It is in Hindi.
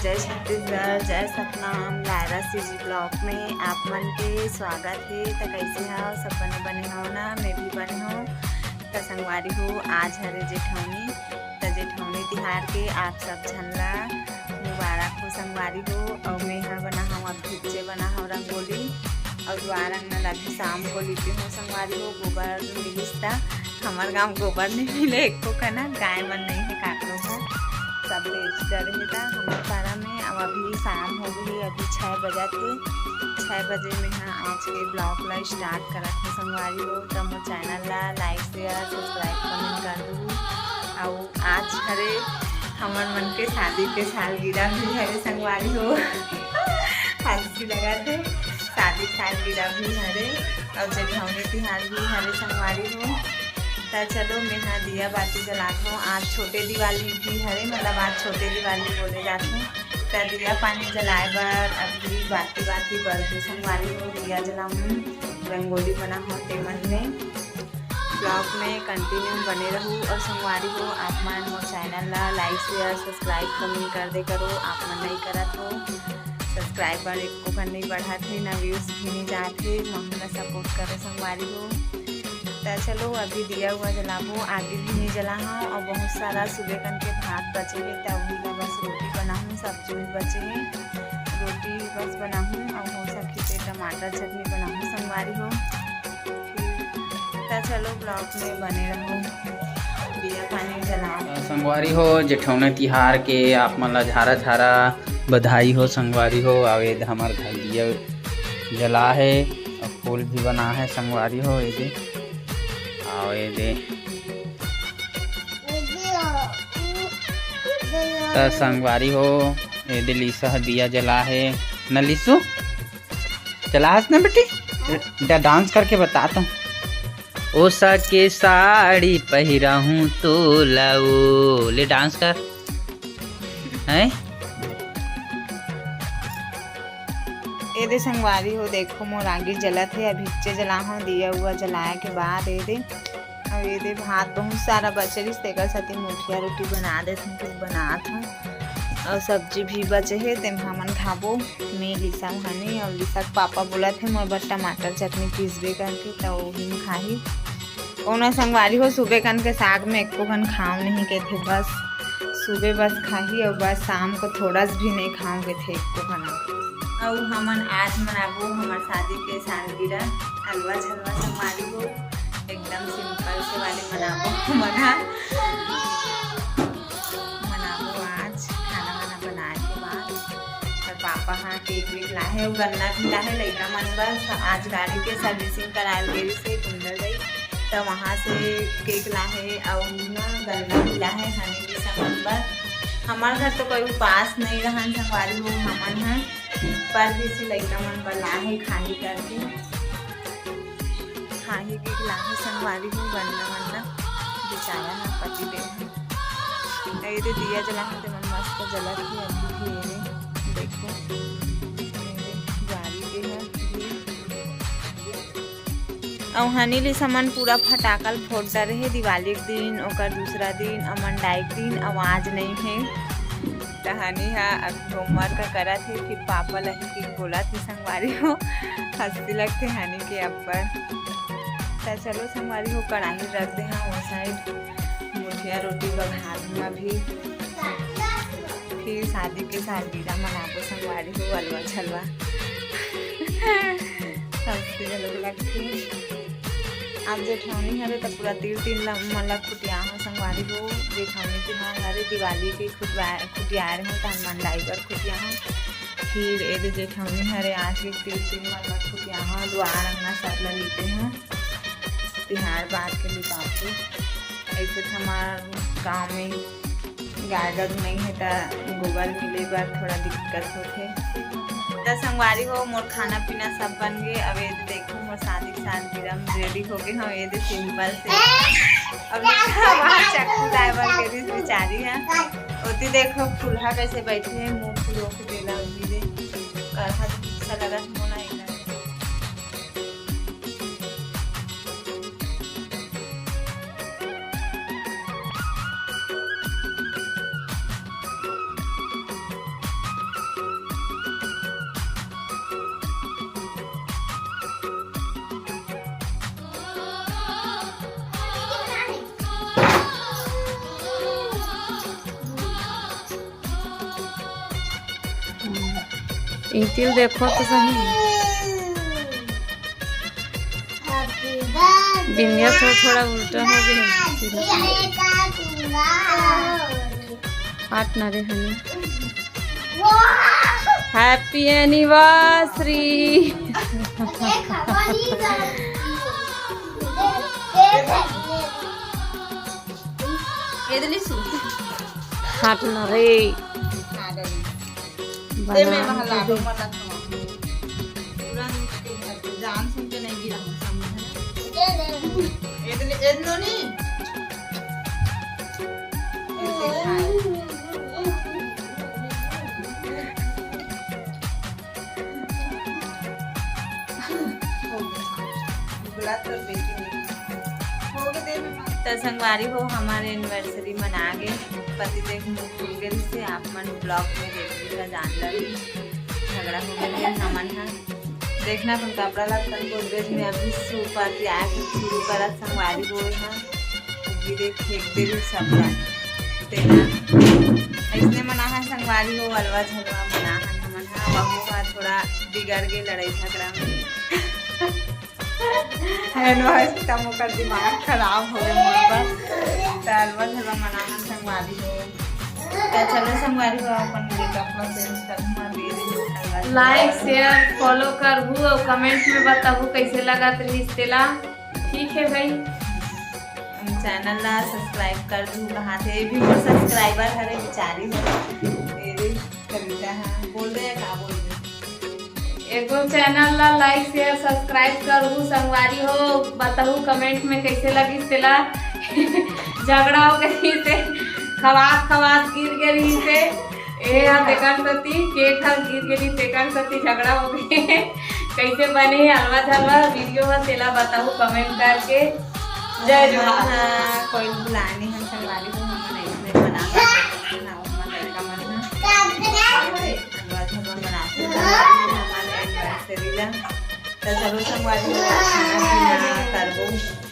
जय छत्तीसगढ़, जय सतनाम। लायरा सीजी ब्लॉग में आप मन के स्वागत है। तो कैसे हो सब बने हो ना, मैं भी बने हूँ। तो संगवारी हो आज हरे जेठौनी, तो जेठौनी तिहार के आप सब झन ला मुबारक हो संगवारी हो। और मैं यहाँ बना हूँ अब खिच्चे बना हूँ रंगोली और द्वारा लगी शाम को लिपी हूँ संगवारी हो। गोबर मिलिस्ता हमारे गाँव गोबर नहीं मिले एक को ना, गाय मन नहीं है काकरों का, सब बेच रहे था हमारे पारा में। अब अभी शाम हो गई, अभी 6 बजे थे। 6 बजे में हाँ आज के ब्लॉग ला स्टार्ट करा थे संगवारी हो। तो मोर चैनल ला लाइक शेयर सब्सक्राइब कमेंट कर दू। और आज हरे हमार मन के शादी के सालगिरह भी हरे संगवारी हो। हंसी लगा थे, शादी सालगिरह भी हरे और जेठौनी तिहार भी हरे संगवारी हो। तो चलो मैं यहाँ दिया बाती जलाता हूँ। आज छोटे दिवाली भी हरे, मतलब आज छोटे दिवाली बोले जाते हैं। तो दिया पानी जलाए बर अभी बाती बरते संगवारी हो दिया जलाऊँ, रंगोली बना हो टेमन में। ब्लॉग में कंटिन्यू बने रहूँ और संगवारी हो आप मन मोर चैनल ला लाइक शेयर सब्सक्राइब कमेंट कर दे करो। आप मन नहीं करत हो सब्सक्राइबर एक को नहीं बढ़ा थे ना, व्यूज़ भी नहीं जाते, मम्मी सपोर्ट करे संगवारी हो। तो चलो अभी दिया हुआ जलाबो, आगे भी नहीं जला हूँ। और बहुत सारा सुबह कन के भात बचे है, तो वही का बस रोटी बनाऊँ, सब्जी भी बचे है, रोटी बस बनाऊँ और हो सके तो टमाटर चटनी बनाऊँ संगवारी हो। तो चलो ब्लॉग में बने रहो, दिया पानी जलाओ संगवारी हो। जेठौनी तिहार के आप मन ला झारा झारा बधाई हो संगवारी हो। आवेद हमार घर दिया जला है और फूल भी बना है संगवारी हो। ये तो संगवारी हो ये लिसा दिया जला है न, लिसू चलास ना बेटी, डांस करके बताता हूँ। ओ सके साड़ी पहिरा हूँ तो लाओ, ले डांस कर है। ये दे संगवारी हो देखो मोर आगे जलत है, अभी चे जला हूँ दिया हुआ जलाए के बाद ये दे। और ये दे भात बहुत सारा बचरिस तेकर साथी मुठिया रोटी बना देते हैं, कुछ बनात हूँ। और सब्जी भी बचे है तेम हमन खाबो। मैं लिसा हनी और लिसा के पापा बोला थे मोर बस टमाटर चटनी पीसबे करके, तो वही में खाही कौन संगवारी हो। सुबह कन के साग में एको घन खाऊँ नहीं के थे, बस सुबह बस खाही और बस शाम को थोड़ा सा भी नहीं खाऊँ के थे एको घन। और हमन आज मनाबो हमार शादी के सालगिरह, हलवा छलवा संगवारी हो, एकदम सिंपल से वाले मनाबो आज खाना वाना बनाए के बाद। और पापा हाँ केक वेक लाहे और गन्ना भी लाहे लड़का मन बस। आज गाड़ी के सर्विसिंग कराए गई से कुंडल गई, तो वहाँ से केक लाहे और ना गन्ना भी लाहे हनी भी सामान बस। हमारे घर तो कोई उपास नहीं रहन संगवारी हो, हमन है पर भी से लड़का मन पर लाहे खाही करके खाही के लाहे संगवारी हो। गन्ना वन्ना बिचाया ना पति दे ये दिया जला तो मन मस्त जला थी। अभी भी ये देखो गाड़ी के है और हनी ले सामान पूरा फटाकल फोड़ रहे दिवाली के दिन, और दूसरा दिन अमनडाई के दिन। आवाज नहीं है तो हनी हा अब होमवर्क करा थे, फिर पापा लही की बोला थी संगवारी हो, हंसती लगते हनी के अब्बर। तो चलो संगवारी हो कढ़ाई रख दे हाँ वो साइड, मुठिया रोटी बघार में भी। फिर शादी के सालगिरह मनाबो संगवारी हो, हलवा छलवा हंसती लगती। अब जेठौनी हरे तो पूरा तीन मतलब खुटिया हो संगवारी हो। जेठौनी तिहार हरे दिवाली के खुटिया रहे हो, तो हनुमान लाइबर खुटिया हो। फिर ये जेठौनी हरे आज के तीन मतलब खुटिया हो, द्वार अंगना सब लिपे हैं तिहार बाद के लिपाते। ऐसे तो हमारे गाँव में गार्डन नहीं है तो गोबर मिले बार थोड़ा दिक्कत होते। तो संगवारी हो मोर खाना पीना सब बन गए। अब ये देखो मोर शादी सालगिरह रेडी हो गए हम, ये सिंपल से। अब चक्कू ड्राइवर के भी बेचारी है होती, देखो फूल्हा कैसे बैठे हैं, मुँह फूलो के देला धीरे कहा अच्छा लगा होना एकदम। तिल देखो तो सही। बिंदिया थोड़ा थोड़ा उल्टा हो गया। हाथ ना रे हनी। Happy anniversary. हाथ ना रे जान सुन के नहीं गिरा तो संगवारी हो हमारे एनिवर्सरी मना गए। पति देख मुँह खुल गए से आप मन ब्लॉग में देख का जान लगी झगड़ा हो गया हमन हा देखना तुम कपड़ा लगता गोदरेज में अभी सुपाती आया शुरू करा संगवारी हो गिरे फेंक दे सब तेना ऐसने मना है संगवारी हो अलवा झगड़ा मना है हमन हा बहू का थोड़ा बिगड़ गए लड़ाई झगड़ा में तमो का दिमाग खराब हो गया मोर पर अलवा झगड़ा मना है संगवारी हो क्या चलो संगवारी हो अपन कपड़ा चेंज करना दे लाइक शेयर फॉलो करबू और कमेंट में बताबू कैसे लगा रिश्तेला। ठीक है भाई चैनल ला सब्सक्राइब कर दू कहाँ थे भी मोर सब्सक्राइबर हरे बेचारी मेरे कविता है बोल रहे हैं क्या बोल रहे एगो चैनल ला लाइक शेयर सब्सक्राइब करबू संगवारी हो बताबू कमेंट में कैसे लगी तेला। झगड़ा हो गई से खवास गिर गई से तेकर सती केक हर गिर गई तेकर सती झगड़ा हो गए कैसे बने हलवा झलवा वीडियो में तेला बताओ कमेंट करके। जय जोहार। कोई बुलानी हम संगवारी को हम नहीं में बना हलवा झलवा बनाते हमारे एनिवर्सरी ला तो चलो संगवारी करबो।